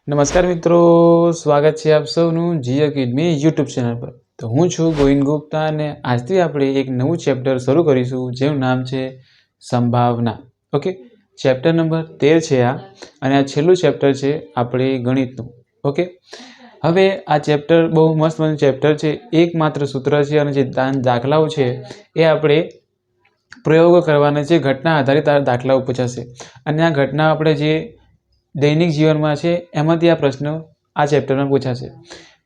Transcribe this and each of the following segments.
નમસ્કાર મિત્રો, સ્વાગત છે આપ સૌનું જી એકેડમી યુટ્યુબ ચેનલ પર। તો હું છું ગોવિંદ ગુપ્તા અને આજથી આપણે એક નવું ચેપ્ટર શરૂ કરીશું જેનું નામ છે સંભાવના। ઓકે, ચેપ્ટર નંબર 13 છે આ, અને આ છેલ્લું ચેપ્ટર છે આપણે ગણિતનું। ઓકે, હવે આ ચેપ્ટર બહુ મસ્ત ચેપ્ટર છે, એકમાત્ર સૂત્ર છે અને જે દાખલાઓ છે એ આપણે પ્રયોગો કરવાના છે, ઘટના આધારિત દાખલાઓ પૂછાશે અને આ ઘટના આપણે જે દૈનિક જીવનમાં છે એમાંથી આ પ્રશ્નો આ ચેપ્ટરમાં પૂછાશે।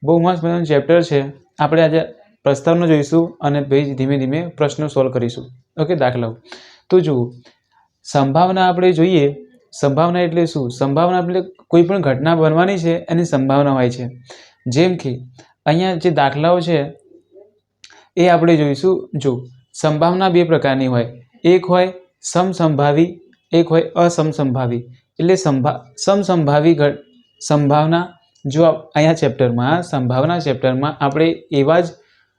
બહુ મસ્ત મજાનું ચેપ્ટર છે। આપણે આજે પ્રસ્તાવનો જોઈશું અને પછી ધીમે ધીમે પ્રશ્નો સોલ્વ કરીશું। ઓકે, દાખલાઓ તો જુઓ, સંભાવના આપણે જોઈએ। સંભાવના એટલે શું? સંભાવના એટલે કોઈ પણ ઘટના બનવાની છે એની સંભાવના હોય છે। જેમ કે અહીંયા જે દાખલાઓ છે એ આપણે જોઈશું। જો સંભાવના બે પ્રકારની હોય, એક હોય સમસંભાવી, એક હોય અસમસંભાવી। એટલે સમસંભાવી સંભાવના, જો અહીંયા ચેપ્ટરમાં સંભાવના ચેપ્ટરમાં આપણે એવા જ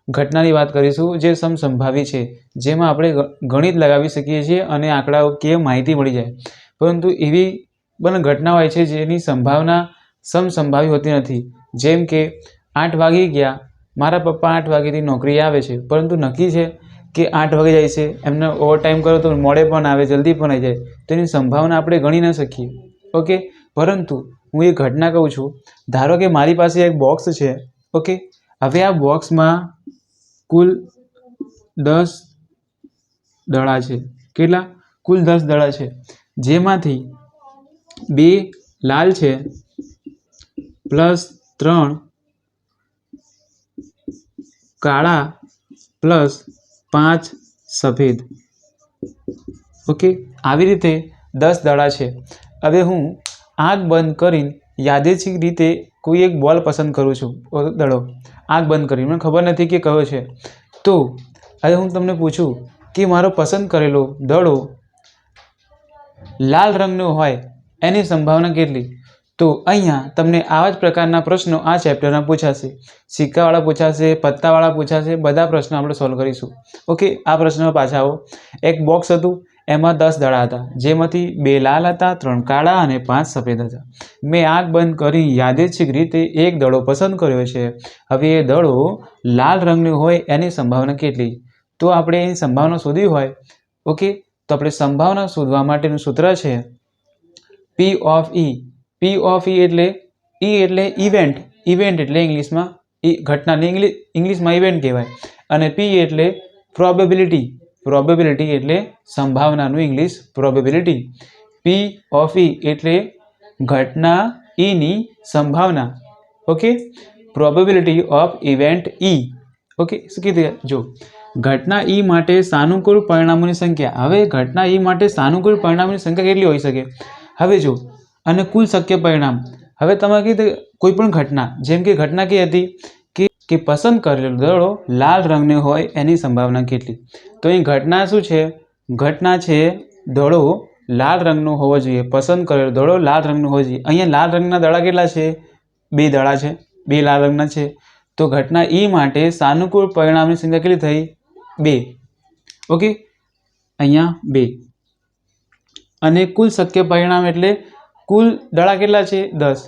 ઘટનાની વાત કરીશું જે સમસંભાવી છે, જેમાં આપણે ગણિત લગાવી શકીએ છીએ અને આંકડાઓ કે માહિતી મળી જાય। પરંતુ એવી પણ ઘટના હોય છે જેની સંભાવના સમસંભાવી હોતી નથી। જેમ કે 8 વાગી ગયા, મારા પપ્પા 8 વાગ્યાથી નોકરી આવે છે, પરંતુ નક્કી છે કે 8 વાગે જાય છે, એમને ઓવરટાઈમ કરો તો મોડે પણ આવે, જલ્દી પણ આવી જાય, તો એની સંભાવના આપણે ગણી ન શકીએ। ઓકે, પરંતુ હું એ ઘટના કહું છું। ધારો કે મારી પાસે એક બોક્સ છે। ઓકે, હવે આ બોક્સમાં કુલ 10 દડા છે। કેટલા? કુલ 10 દડા છે, જેમાંથી 2 લાલ છે પ્લસ 3 કાળા પ્લસ 5 સફેદ। ઓકે, આવી રીતે 10 દડા છે। હવે હું આંખ બંધ કરીને યાદચ્છિક રીતે કોઈ એક બોલ પસંદ કરું છું, દડો આંખ બંધ કરીને, મને ખબર નથી કે કયો છે। તો હવે હું તમને પૂછું કે મારો પસંદ કરેલો દડો લાલ રંગનો હોય એની સંભાવના કેટલી? તો અહીંયા તમને આવા જ પ્રકારના પ્રશ્નો આ ચેપ્ટરમાં પૂછાશે। સિક્કાવાળા પૂછાશે, પત્તાવાળા પૂછાશે, બધા પ્રશ્નો આપણે સોલ્વ કરીશું। ઓકે, આ પ્રશ્નમાં પાછા આવો। એક બોક્સ હતું, એમાં 10 દડા હતા, જેમાંથી 2 લાલ હતા, 3 કાળા અને 5 સફેદ હતા। મેં આંખ બંધ કરી યાદચ્છિક રીતે એક દડો પસંદ કર્યો છે। હવે એ દડો લાલ રંગનો હોય એની સંભાવના કેટલી? તો આપણે એની સંભાવના શોધવી હોય, ઓકે, તો આપણે સંભાવના શોધવા માટેનું સૂત્ર છે P of E। P of E એટલે ઇવેન્ટ, ઇવેન્ટ એટલે ઇંગ્લિશમાં ઘટનાને ઇંગ્લિશમાં ઇવેન્ટ કહેવાય, અને P એટલે પ્રોબેબિલિટી, પ્રોબેબિલિટી એટલે સંભાવનાનું English probability. P of E એટલે ઘટના ની સંભાવના। Okay, probability of event E। Okay, શું કીધું? જો ઘટના E માટે સાનુકૂળ પરિણામોની સંખ્યા। હવે ઘટના E માટે સાનુકૂળ પરિણામોની સંખ્યા કેટલી હોઈ શકે? હવે જો, અને કુલ શક્ય પરિણામ। હવે તમે કીધું કોઈ પણ ઘટના, જેમ કે ઘટના કઈ હતી કે પસંદ કરેલો દડો લાલ રંગનો હોય એની સંભાવના કેટલી? તો અહીં ઘટના શું છે? ઘટના છે દડો લાલ રંગનો હોવો જોઈએ, પસંદ કરેલો દડો લાલ રંગનો હોવો જોઈએ। અહીંયા લાલ રંગના દડા કેટલા છે? 2 દડા છે, 2 લાલ રંગના છે। તો ઘટના E માટે સાનુકૂળ પરિણામની સંખ્યા કેટલી થઈ? 2। ઓકે, અહીંયા 2, અને કુલ શક્ય પરિણામ એટલે કુલ દડા કેટલા છે? 10।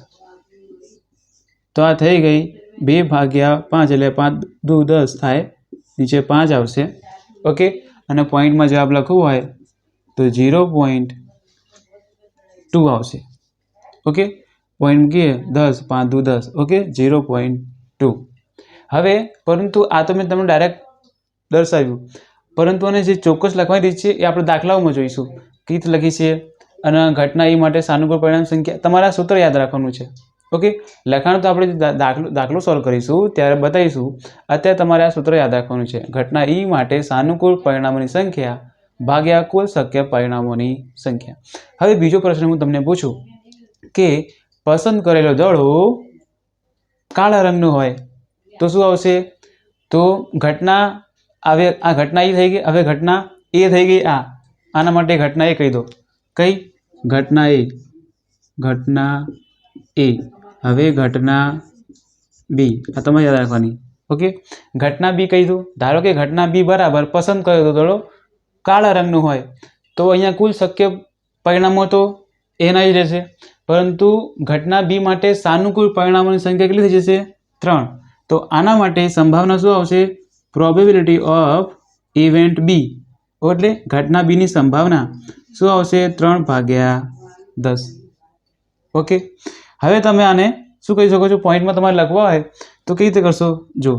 તો આ થઈ ગઈ 2 ભાગ્યા 5 એટલે 5 દુ 10 થાય, નીચે 5 આવશે। ઓકે, અને પોઈન્ટમાં જવાબ લખવું હોય તો 0.2 આવશે। ઓકે, પોઈન્ટ મૂકીએ 10, 5 દુ 10, ઓકે, 0.2। હવે પરંતુ આ તો મેં તમને ડાયરેક્ટ દર્શાવ્યું, પરંતુ આને જે ચોક્કસ લખવાની રીત છે એ આપણે દાખલાઓમાં જોઈશું। રીત લખી છે અને ઘટના E માટે સાનુકૂળ પરિણામ સંખ્યા, તમારે આ સૂત્ર યાદ રાખવાનું છે। ઓકે, લખાણ તો આપણે દાખલો સોલ્વ કરીશું ત્યારે બતાવીશું, અત્યારે તમારે આ સૂત્ર યાદ રાખવાનું છે। ઘટના E માટે સાનુકૂળ પરિણામોની સંખ્યા ભાગ્યા કુલ શક્ય પરિણામોની સંખ્યા। હવે બીજો પ્રશ્ન હું તમને પૂછું કે પસંદ કરેલો દડો કાળા રંગનો હોય તો શું આવશે? તો ઘટના, હવે આ ઘટના E થઈ ગઈ। હવે ઘટના A થઈ ગઈ, આના માટે ઘટના A કહી દો। કઈ? ઘટના A, ઘટના A। હવે ઘટના B, આ તમારે યાદ રાખવાની। ઓકે, ઘટના B કહી દો। ધારો કે ઘટના B બરાબર પસંદ કરેલો દડો કાળા રંગનો હોય, તો અહીંયા કુલ શક્ય પરિણામો તો એના જ રહેશે। પરંતુ ઘટના બી માટે સાનુકૂળ પરિણામોની સંખ્યા કેટલી થઈ જશે? 3. તો આના માટે સંભાવના શું આવશે? પ્રોબેબિલિટી ઓફ ઇવેન્ટ બી એટલે ઘટના બીની સંભાવના શું આવશે? 3/10. ઓકે, હવે તમે આને શું કહી શકો છો? પોઈન્ટમાં તમારે લખવા હોય તો કઈ રીતે કરશો? જો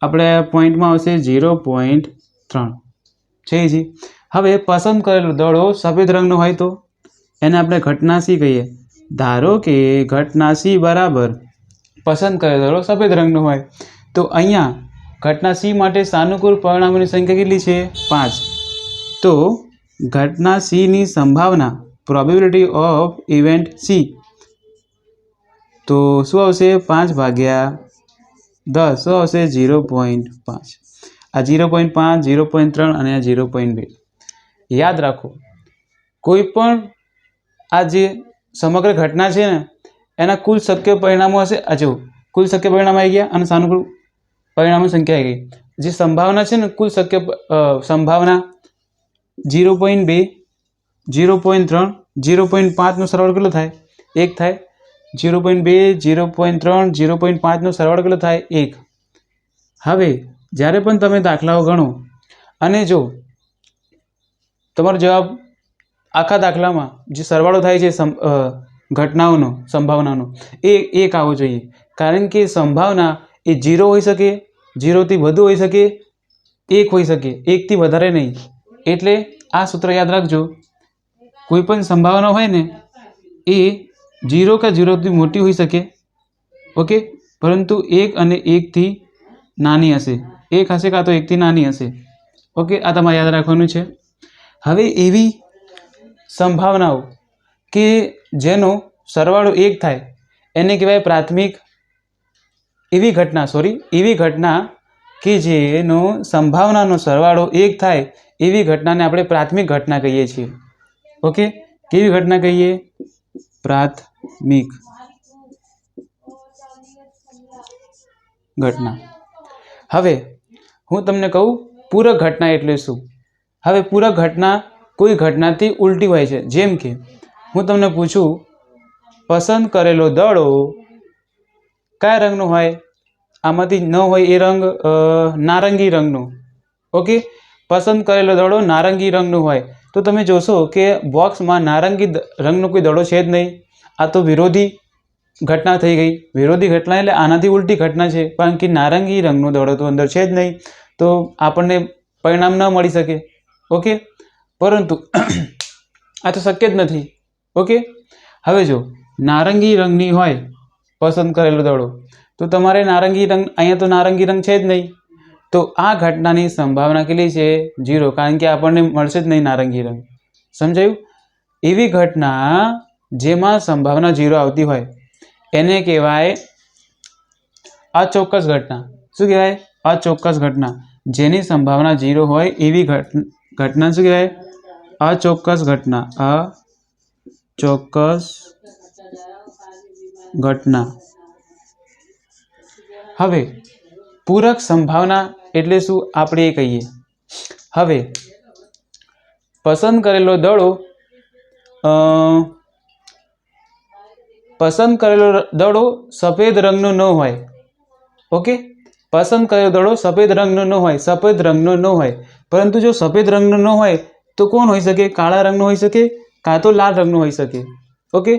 આપણે પોઈન્ટમાં આવશે 0.3 છે જી. હવે પસંદ કરેલો દડો સફેદ રંગનો હોય તો એને આપણે ઘટના સી કહીએ. ધારો કે ઘટના સી બરાબર પસંદ કરેલો દડો સફેદ રંગનો હોય તો અહીંયા ઘટના સી માટે સાનુકૂળ પરિણામોની સંખ્યા કેટલી છે? 5. તો ઘટના સીની સંભાવના પ્રોબેબિલિટી ઓફ ઇવેન્ટ સી તો શું આવશે? 5/10 શું આવશે? 0.5. આ 0.5, 0.3 અને આ 0.2. યાદ રાખો, કોઈ પણ આ જે સમગ્ર ઘટના છે ને એના કુલ શક્ય પરિણામો હશે. આ જો કુલ શક્ય પરિણામ આવી ગયા અને સાનુકૂળ પરિણામોની સંખ્યા આવી ગઈ. જે સંભાવના છે ને કુલ શક્ય સંભાવના 0.2, 0.3, 0.5 નો સરવાળો કેટલો થાય? 1 થાય. 0.2, 0.3, 0.5 નો સરવાળો કેટલો થાય? 1. હવે જ્યારે પણ તમે દાખલાઓ ગણો અને જો તમારો જવાબ આખા દાખલામાં જે સરવાળો થાય છે ઘટનાઓનો સંભાવનાનો એ 1 આવવો જોઈએ. કારણ કે સંભાવના એ 0 હોઈ શકે, 0 થી વધુ હોઈ શકે, 1 હોઈ શકે, 1 થી વધારે નહીં. એટલે આ સૂત્ર યાદ રાખજો. કોઈ પણ સંભાવના હોય ને એ 0 કે 0 થી મોટી હોઈ શકે, ઓકે, પરંતુ 1 અને 1 થી નાની હશે. 1 હશે કાં તો 1 થી નાની હશે. ઓકે, આ તમારે યાદ રાખવાનું છે. હવે એવી સંભાવનાઓ કે જેનો સરવાળો 1 થાય એને કહેવાય પ્રાથમિક. એવી ઘટના કે જેનો સંભાવનાનો સરવાળો 1 થાય એવી ઘટનાને આપણે પ્રાથમિક ઘટના કહીએ છીએ. ઓકે, કેવી ઘટના કહીએ? પ્રાથમિક ઘટના. હવે હું તમને કહું પૂરક ઘટના એટલે શું. હવે પૂરક ઘટના કોઈ ઘટનાથી ઉલટી હોય છે. જેમ કે હું તમને પૂછું, પસંદ કરેલો દડો કયા રંગનો હોય? આમાંથી ન હોય એ રંગ નારંગી રંગનો. ઓકે, પસંદ કરેલો દડો નારંગી રંગનો હોય તો તમે જોશો કે બોક્સમાં નારંગી રંગનો કોઈ દડો છે જ નહીં. આ તો વિરોધી ઘટના થઈ ગઈ. વિરોધી ઘટના એટલે આનાથી ઉલટી ઘટના છે, કારણ કે નારંગી રંગનો દડો તો અંદર છે જ નહીં, તો આપણને પરિણામ ન મળી શકે. ઓકે, પરંતુ આ તો શક્ય જ નથી. ઓકે, હવે જો નારંગી રંગની હોય પસંદ કરેલો દડો તો તમારે નારંગી રંગ, અહીંયા તો નારંગી રંગ છે જ નહીં, તો આ ઘટનાની સંભાવના કેટલી છે? 0, કારણ કે આપણને મળશે જ નહીં નારંગી રંગ. સમજાયું? એવી ઘટના જેમાં સંભાવના 0 આવતી હોય એને કહેવાય અચોક્કસ ઘટના. શું કહેવાય? અચોક્કસ ઘટના. જેની સંભાવના 0 હોય એવી ઘટના શું કહેવાય? અચોક્કસ ઘટના. અચોક્કસ ઘટના. હવે પૂરક સંભાવના એટલે શું આપણે એ કહીએ. હવે પસંદ કરેલો દડો સફેદ રંગનો ન હોય. ઓકે, પસંદ કરેલો દડો સફેદ રંગનો ન હોય, સફેદ રંગનો ન હોય. પરંતુ જો સફેદ રંગનો ન હોય તો કોણ હોઈ શકે? કાળા રંગનો હોઈ શકે કાં તો લાલ રંગનો હોઈ શકે. ઓકે,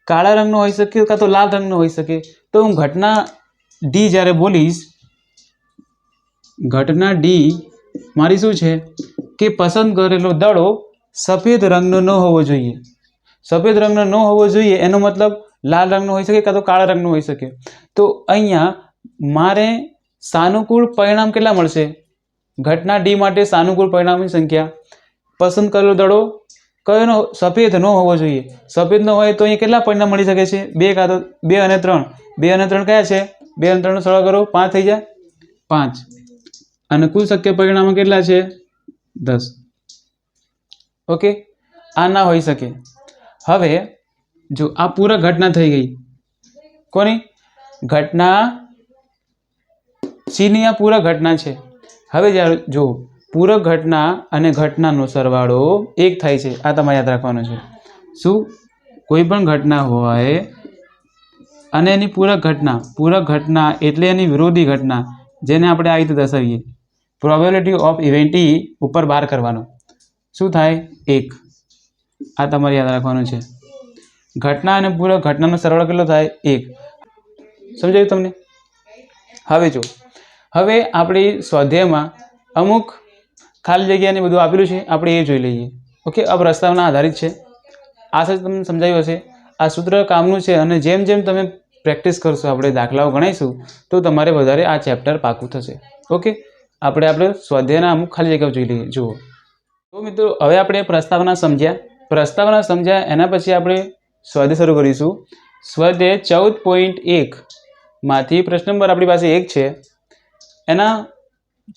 કાળા રંગનો હોઈ શકે કાં તો લાલ રંગનો હોઈ શકે. તો હું ઘટના ડી જ્યારે બોલીશ, ઘટના ડી મારી શું છે કે પસંદ કરેલો દડો સફેદ રંગનો ન હોવો જોઈએ. સફેદ રંગનો ન હોવો જોઈએ એનો મતલબ લાલ રંગનો હોઈ શકે કાં તો કાળા રંગનો હોઈ શકે. તો અહીંયા મારે સાનુકૂળ પરિણામ કેટલા મળશે? ઘટના ડી માટે સાનુકૂળ પરિણામની સંખ્યા. પસંદ કરેલો દડો કયો સફેદ ન હોવો જોઈએ. સફેદ ન હોય તો અહીંયા કેટલા પરિણામ મળી શકે છે? 2 કાં તો 2 અને 3. 2 અને 3 કયા છે? 2 અને 3 નો સરવાળો કરો, 5 થઈ જાય. 5 અને કુલ શક્ય પરિણામો કેટલા છે? 10. ઓકે, આ ના હોઈ શકે. હવે જો આ પૂરક ઘટના થઈ ગઈ. કોની ઘટના? સીની આ પૂરક ઘટના છે. હવે જ્યારે જો પૂરક ઘટના અને ઘટનાનો સરવાળો 1 થાય છે, આ તમારે યાદ રાખવાનું છે. શું? કોઈ પણ ઘટના હોય અને એની પૂરક ઘટના એટલે એની વિરોધી ઘટના, જેને આપણે આ રીતે દર્શાવીએ, પ્રોબેબિલિટી ઓફ ઇવેન્ટ ઈ ઉપર બાર કરવાનો, શું થાય 1. આ તમારે યાદ રાખવાનું છે. ઘટના અને પૂરક ઘટનાનો સરવાળો કેટલો થાય 1. સમજાયું તમને? હવે જો, હવે આપણી સ્વાધ્યાયમાં અમુક ખાલી જગ્યાને બધું આપેલું છે, આપણે એ જોઈ લઈએ. ઓકે, આ પ્રસ્તાવના આધારિત છે. આ સાથે તમને સમજાયું હશે. આ સૂત્ર કામનું છે અને જેમ જેમ તમે પ્રેક્ટિસ કરશો, આપણે દાખલાઓ ગણાઈશું તો તમારે વધારે આ ચેપ્ટર પાકું થશે. ઓકે, આપણે સ્વાધ્યાયના અમુક ખાલી જગ્યાઓ જોઈ લઈએ. જુઓ તો મિત્રો, હવે આપણે પ્રસ્તાવના સમજ્યા. એના પછી આપણે સ્વાધ્યાય શરૂ કરીશું. સ્વાધ્યાય 14.1 માંથી પ્રશ્ન નંબર આપણી પાસે 1 છે. એના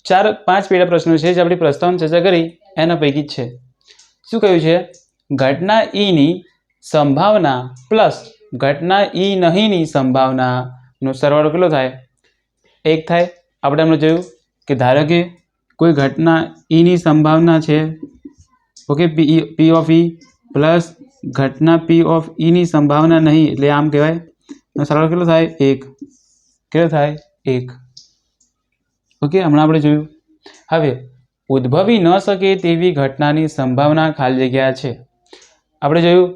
4-5 પેટા પ્રશ્નો છે જે આપણી પ્રસ્તાવના ચર્ચા કરી એના પૈકી જ છે. શું કહ્યું છે? ઘટના ઈની સંભાવના પ્લસ ઘટના ઈ નહીંની સંભાવનાનો સરવાળો કેટલો થાય? 1 થાય. આપણે એમને જોયું કે ધારો કે કોઈ ઘટના ઈની સંભાવના છે, okay, P of E plus ઘટના પી ઓફ ઈની સંભાવના નહીં, એટલે આમ કહેવાય. સરવાળો કેટલો થાય? 1. કેટલો થાય? 1. ઓકે, હમણાં આપણે જોયું. હવે ઉદ્ભવી ન શકે તેવી ઘટનાની સંભાવના ખાલી જગ્યા છે. આપણે જોયું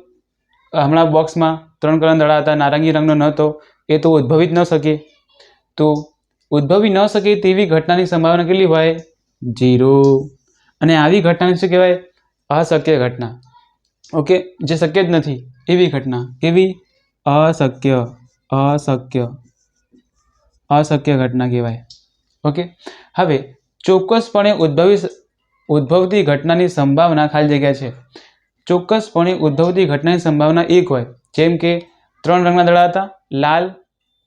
હમણાં બોક્સમાં 3 કલર દડા હતા, નારંગી રંગનો નહોતો, એ તો ઉદ્ભવી જ ન શકે. તો ઉદ્ભવી ન શકે તેવી ઘટનાની સંભાવના કેટલી હોય? 0. અને આવી ઘટનાને શું કહેવાય? અશક્ય ઘટના. ઓકે, જે શક્ય જ નથી એવી ઘટના. કેવી? અશક્ય ઘટના કહેવાય. ઓકે, હવે ચોક્કસપણે ઉદ્ભવતી ઘટનાની સંભાવના ખાલી જગ્યા છે. ચોક્કસપણે ઉદ્ભવતી ઘટનાની સંભાવના 1 હોય. જેમ કે 3 રંગના દડા હતા, લાલ,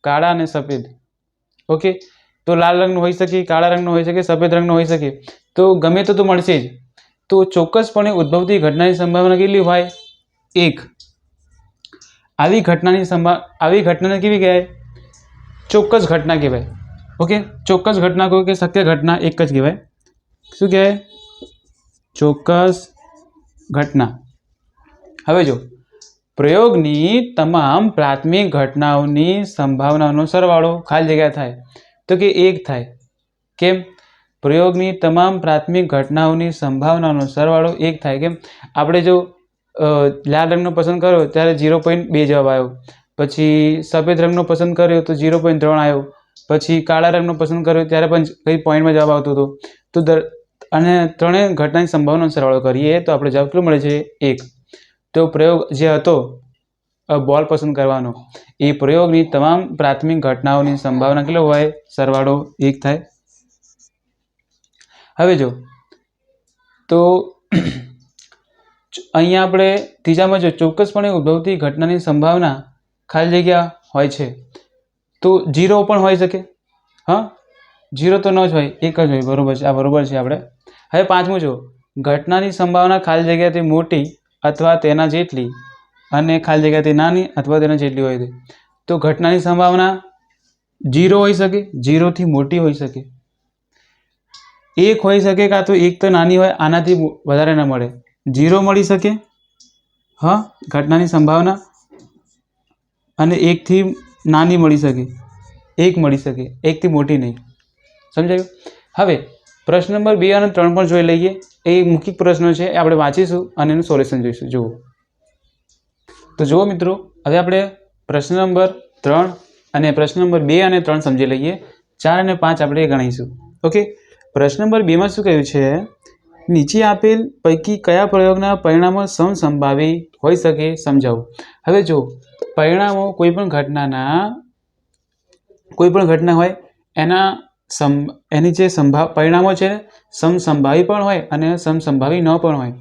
કાળા અને સફેદ. ઓકે, તો લાલ રંગનો હોઈ શકે, કાળા રંગનો હોઈ શકે, સફેદ રંગનો હોઈ શકે. તો ગમે તો મળશે જ. તો ચોક્કસપણે ઉદ્ભવતી ઘટનાની સંભાવના કેટલી હોય? 1. આવી ઘટનાને કેવી કહેવાય? ચોક્કસ ઘટના કહેવાય. ઓકે, ચોક્કસ ઘટના કહો કે શક્ય ઘટના એક જ કહેવાય. શું કહેવાય? ચોક્કસ ઘટના. હવે જો, પ્રયોગની તમામ પ્રાથમિક ઘટનાઓની સંભાવનાનો સરવાળો ખાલી જગ્યા થાય તો કે 1 થાય. કેમ? પ્રયોગની તમામ પ્રાથમિક ઘટનાઓની સંભાવનાનો સરવાળો 1 થાય. કેમ? આપણે જો લાલ રંગનો પસંદ કર્યો ત્યારે 0.2 જવાબ આવ્યો. પછી સફેદ રંગનો પસંદ કર્યો તો 0.3 આવ્યો. પછી કાળા રંગનો પસંદ કર્યો ત્યારે પણ કઈ પોઈન્ટમાં જવાબ આવતો હતો. તો અને ત્રણેય ઘટનાની સંભાવનાનો સરવાળો કરીએ તો આપણે જવાબ કેટલો મળે છે? 1. તો પ્રયોગ જે હતો બોલ પસંદ કરવાનો, એ પ્રયોગની તમામ પ્રાથમિક ઘટનાઓની સંભાવના કેટલો હોય? સરવાળો 1 થાય. હવે જો, તો અહીંયા આપણે ત્રીજામાં જો ચોક્કસપણે ઉદ્ભવતી ઘટનાની સંભાવના ખાલી જગ્યા હોય છે તો 0 પણ હોઈ શકે. હા, 0 તો ન જ હોય, 1 જ હોય. બરોબર છે, આ બરોબર છે આપણે. હવે 5મું જો, ઘટનાની સંભાવના ખાલી જગ્યાથી મોટી અથવા તેના જેટલી અને ખાલી જગ્યાથી નાની અથવા તેના જેટલી હોય છે. તો ઘટનાની સંભાવના 0 હોઈ શકે, 0 થી મોટી હોઈ શકે, 1 હોઈ શકે, કાં તો 1 તો નાની હોય, આનાથી વધારે ન મળે. 0 મળી શકે, હા, ઘટનાની સંભાવના, અને 1 થી નાની મળી શકે, 1 મળી શકે, 1 થી મોટી નહીં. સમજાયું? હવે પ્રશ્ન નંબર 2 અને 3 પણ જોઈ લઈએ. એ મૌખિક પ્રશ્નો છે, એ આપણે વાંચીશું અને એનું સોલ્યુશન જોઈશું. જુઓ તો જુઓ મિત્રો, હવે આપણે પ્રશ્ન નંબર 3 અને પ્રશ્ન નંબર 2 અને 3 સમજી લઈએ. 4 અને 5 આપણે ગણીશું. ઓકે, પ્રશ્ન નંબર 2 માં શું કહ્યું છે? નીચે આપેલ પૈકી કયા પ્રયોગના પરિણામો સમસંભાવી હોઈ શકે? સમજાવો. હવે જો, પરિણામો કોઈ પણ ઘટના હોય એની જે પરિણામો છે સમસંભાવી પણ હોય અને સમસંભાવી ન પણ હોય.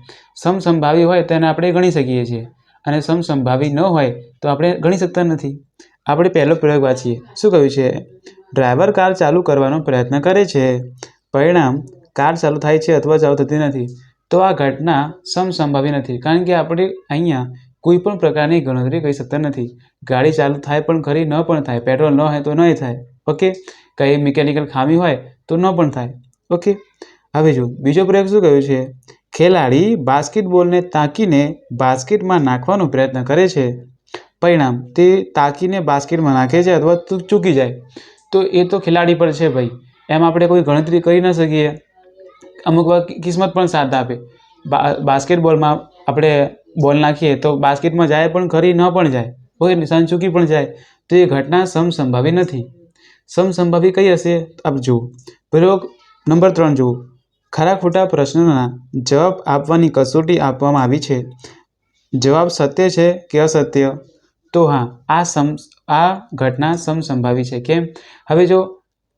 સમસંભાવી હોય તેને આપણે ગણી શકીએ છીએ અને સમસંભાવી ન હોય તો આપણે ગણી શકતા નથી. આપણે પહેલો પ્રયોગ વાંચીએ. શું કહ્યું છે? ડ્રાઈવર કાર ચાલુ કરવાનો પ્રયત્ન કરે છે, પરિણામ કાર ચાલુ થાય છે અથવા ચાલુ થતી નથી. તો આ ઘટના સમસંભાવી નથી, કારણ કે આપણે અહીંયા કોઈ પણ પ્રકારની ગણતરી કરી શકતા નથી. ગાડી ચાલુ થાય પણ ખરી, ન પણ થાય. પેટ્રોલ ન હોય તો નહીં થાય. ઓકે, કંઈ મિકેનિકલ ખામી હોય તો ન પણ થાય. ઓકે, હવે જો બીજો પ્રયોગ શું કહ્યું છે ખેલાડી બાસ્કેટબોલને તાકીને બાસ્કેટમાં નાખવાનો પ્રયત્ન કરે છે, પરિણામ તે તાકીને બાસ્કેટમાં નાખે છે અથવા ચૂકી જાય તો એ તો ખેલાડી પર છે ભાઈ, એમ આપણે કોઈ ગણતરી કરી ન શકીએ. અમુક વાર કિસ્મત પણ સાથ આપે. બાસ્કેટબોલમાં આપણે બોલ નાખીએ તો બાસ્કેટમાં જાય પણ ખરી ન પણ જાય, કોઈ નિશાન ચૂકી પણ જાય તો એ ઘટના સમસંભાવી નથી. સમસંભાવી કઈ હશે? આપ જુઓ. પ્રયોગ નંબર 3 જુઓ. ખરા ખોટા પ્રશ્નના જવાબ આપવાની કસોટી આપવામાં આવી છે. જવાબ સત્ય છે કે અસત્ય? તો હા, આ ઘટના સમસંભાવી છે. કેમ? હવે જો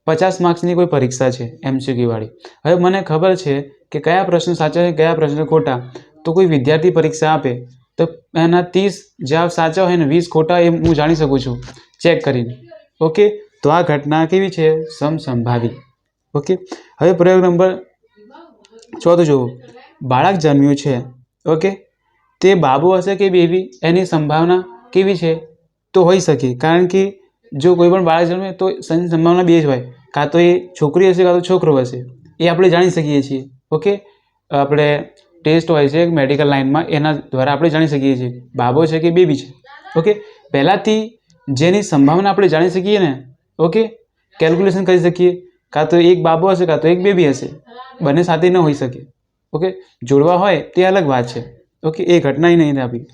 50 માર્ક્સની કોઈ પરીક્ષા છે MCQ વાળી, હવે મને ખબર છે કે કયા પ્રશ્ન સાચા છે કયા પ્રશ્ન ખોટા, તો કોઈ વિદ્યાર્થી પરીક્ષા આપે તો એના 30 જવાબ સાચા હોય ને 20 ખોટા, એ હું જાણી શકું છું ચેક કરીને. ઓકે, તો આ ઘટના કેવી છે? સમસંભાવી. ઓકે, હવે પ્રયોગ નંબર 4 જુઓ. બાળક જન્મ્યું છે, ઓકે, તે બાબુ હશે કે બેબી? એની સંભાવના કેવી છે? તો હોઈ શકે, કારણ કે જો કોઈ પણ બાળક જન્મે તો સંભાવના 2 જ હોય, કાં તો એ છોકરી હશે કાં તો છોકરો હશે, એ આપણે જાણી શકીએ છીએ. ઓકે, આપણે ટેસ્ટ હોય છે મેડિકલ લાઇનમાં, એના દ્વારા આપણે જાણી શકીએ છીએ બાબો છે કે બેબી છે. ઓકે, પહેલાંથી જેની સંભાવના આપણે જાણી શકીએ ને, ઓકે, કેલ્ક્યુલેશન કરી શકીએ, કાં તો એક બાબો હશે કાં તો એક બેબી હશે, બંને સાથે ન હોઈ શકે. ઓકે, જોડવા હોય તે અલગ વાત છે. ઓકે, એ ઘટના નહીં આપી.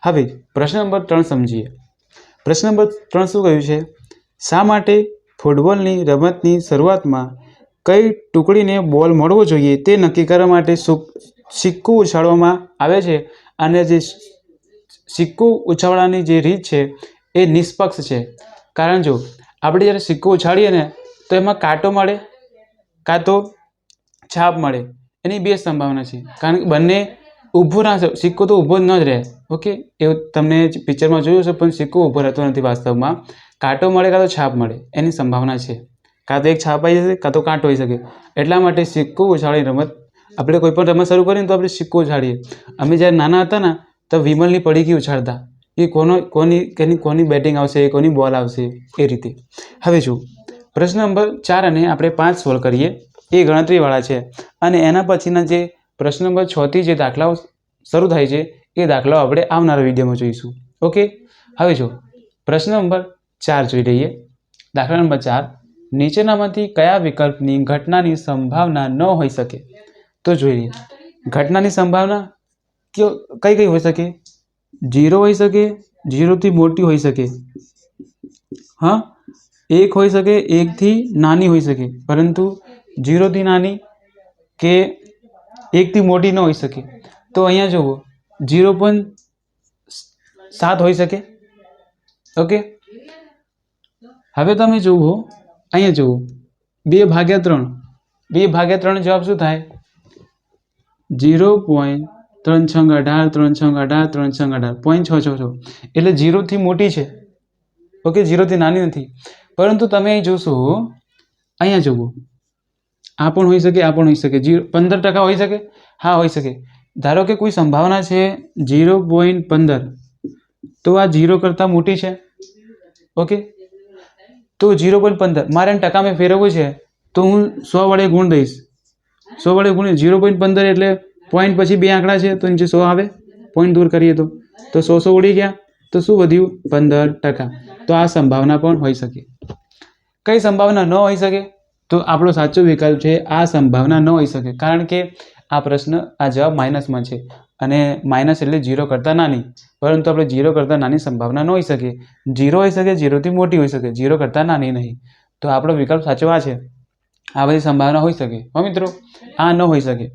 હવે પ્રશ્ન નંબર 3 સમજીએ. પ્રશ્ન નંબર 3 શું કહ્યું છે? શા માટે ફૂટબોલની રમતની શરૂઆતમાં કઈ ટુકડીને બોલ મળવો જોઈએ તે નક્કી કરવા માટે સિક્કો ઉછાળવામાં આવે છે, અને જે સિક્કો ઉછાળવાની જે રીત છે એ નિષ્પક્ષ છે. કારણ જો આપણે જ્યારે સિક્કો ઉછાળીએ ને તો એમાં કાંટો મળે કાં તો છાપ મળે, એની 2 સંભાવના છે. કારણ કે બંને ઊભો ના, સિક્કો તો ઊભો જ ન જ રહે. ઓકે, એવું તમને પિક્ચરમાં જોયું છે, પણ સિક્કો ઊભો રહેતો નથી વાસ્તવમાં. કાંટો મળે કાં તો છાપ મળે, એની સંભાવના છે. કાં તો એક છાપ આવી જશે કાં તો કાંટો હોઈ શકે. એટલા માટે સિક્કો ઉછાળી રમત, આપણે કોઈ પણ રમત શરૂ કરીએ તો આપણે સિક્કો ઉછાળીએ. અમે જ્યારે નાના હતા ને તો વિમલની પડીકી ઉછાળતા, એ કોની બેટિંગ આવશે, કોની બોલ આવશે, એ રીતે. હવે જો પ્રશ્ન નંબર 4 અને આપણે 5 સોલ્વ કરીએ, એ ગણતરીવાળા છે, અને એના પછીના જે પ્રશ્ન નંબર 6 થી જે દાખલાઓ શરૂ થાય છે એ દાખલાઓ આપણે આવનારા વિડીયોમાં જોઈશું. ઓકે, હવે જો પ્રશ્ન નંબર 4 જોઈ લઈએ. દાખલા નંબર 4, નીચેનામાંથી કયા વિકલ્પની ઘટનાની સંભાવના ન હોઈ શકે? તો જોઈએ, ઘટનાની સંભાવના કઈ કઈ હોઈ શકે? 0 હોઈ શકે, 0 થી મોટી હોઈ શકે, હા, 1 હોઈ શકે, 1 થી નાની હોઈ શકે, પરંતુ 0 થી નાની કે 1 થી મોટી ન હોઈ શકે. તો અહીંયા જુઓ, 0.7 હોઈ શકે. ઓકે, હવે તમે જુઓ, અહીંયા જુઓ 2/3, 2/3 જવાબ શું થાય? 0.3618, 3618, 0.666, એટલે 0 થી મોટી છે. ઓકે, 0 થી નાની નથી. પરંતુ તમે અહીં જોશો, અહીંયા જુઓ, આ પણ હોઈ શકે, આ પણ હોઈ શકે. 15% હોઈ શકે, હા હોઈ શકે. ધારો કે કોઈ સંભાવના છે 0.15, તો આ 0 કરતાં મોટી છે. ઓકે, તો 0.15 મારે ટકામાં ફેરવવું છે તો હું 100 વડે ગુણ દઈશ. 100 વડે ગુણીએ 0.15 એટલે પોઈન્ટ પછી 2 આંકડા છે તો નીચે 100 આવે, પોઈન્ટ દૂર કરીએ તો 100 ઉડી ગયા, તો શું વધ્યું? 15%. તો આ સંભાવના પણ હોઈ શકે. કઈ સંભાવના ન હોઈ શકે? તો આપણો સાચો વિકલ્પ છે આ સંભાવના ન હોઈ શકે, કારણ કે આ પ્રશ્ન, આ જવાબ માઇનસમાં છે, અને માઇનસ એટલે 0 કરતાં નાની, પરંતુ આપણે 0 કરતાં નાની સંભાવના ન હોઈ શકે. 0 હોઈ શકે, 0 થી મોટી હોઈ શકે, 0 કરતાં નાની નહીં. તો આપણો વિકલ્પ સાચો આ છે. આ બધી સંભાવના હોઈ શકે. હો મિત્રો, આ ન હોઈ શકે.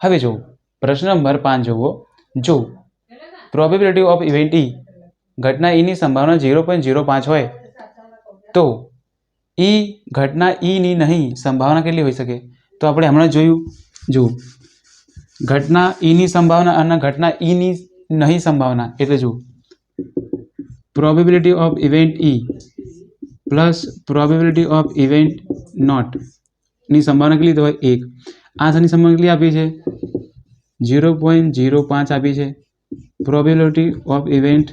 હવે જુઓ પ્રશ્ન નંબર 5 જુઓ. જો પ્રોબેબિલિટી ઓફ ઇવેન્ટ E, ઘટના E ની સંભાવના 0.05 હોય તો E ઘટના E ની નહીં સંભાવના કેટલી હોઈ શકે? તો આપણે હમણાં જોયું. જુઓ, ઘટના E ની સંભાવના અને ઘટના E ની નહીં સંભાવના, એટલે જુઓ, probability of event E plus probability of event not ની સંભાવના કેટલી હોય? 1. આ ની સંભાવના કેટલી આપી છે? 0.05 આપી છે. પ્રોબેબિલિટી ઓફ ઇવેન્ટ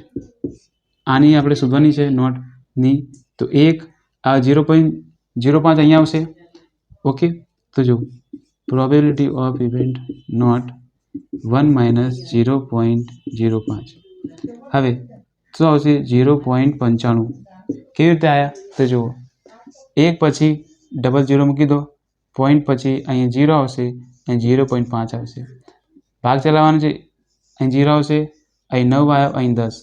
આની આપણે શોધવાની છે, નોટ ની, તો 1, આ 0.05 અહીંયા આવશે. ઓકે, તો જો પ્રોબેબિલિટી ઓફ ઇવેન્ટ નોટ 1 માઇનસ 0.05. હવે શું આવશે? 0.95. કેવી રીતે આવ્યા તો જુઓ, 1 પછી ડબલ 0 મૂકી દો, પોઈન્ટ પછી અહીં 0 આવશે, અહીં 0.5 આવશે. ભાગ ચલાવવાનો છે, અહીં 0 આવશે, અહીં 9 આવ્યો, અહીં 10.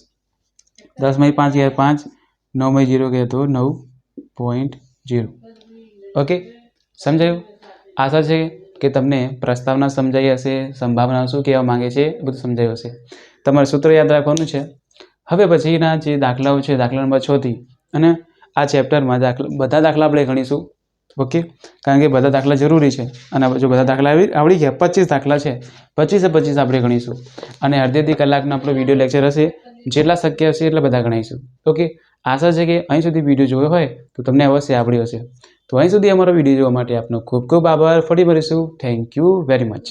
10માંથી 5 ગયા 5, 9માંથી 0 ગયા તો 9.0. ઓકે, સમજાયું? આશા છે કે તમને પ્રસ્તાવના સમજાઈ હશે, સંભાવના શું કહેવા માંગે છે એ બધું સમજાયું હશે. તમારે સૂત્ર યાદ રાખવાનું છે. હવે પછીના જે દાખલાઓ છે, દાખલા નંબર 6 થી, અને આ ચેપ્ટરમાં બધા દાખલા આપણે ગણીશું. ઓકે, કારણ કે બધા દાખલા જરૂરી છે. અને જો બધા દાખલા આવડી ગયા, 25 દાખલા છે, 25 આપણે ગણીશું. અને અડધી કલાકનો આપણો વિડીયો લેક્ચર હશે, જેટલા શક્ય હશે એટલા બધા ગણાવીશું. ઓકે, આશા છે કે અહીં સુધી વિડીયો જોયો હોય તો તમને અવશ્ય આવડ્યું હશે. તો અહીં સુધી અમારો વિડીયો જોવા માટે આપનો ખૂબ ખૂબ આભાર. ફરી મળીશું. Thank you very much.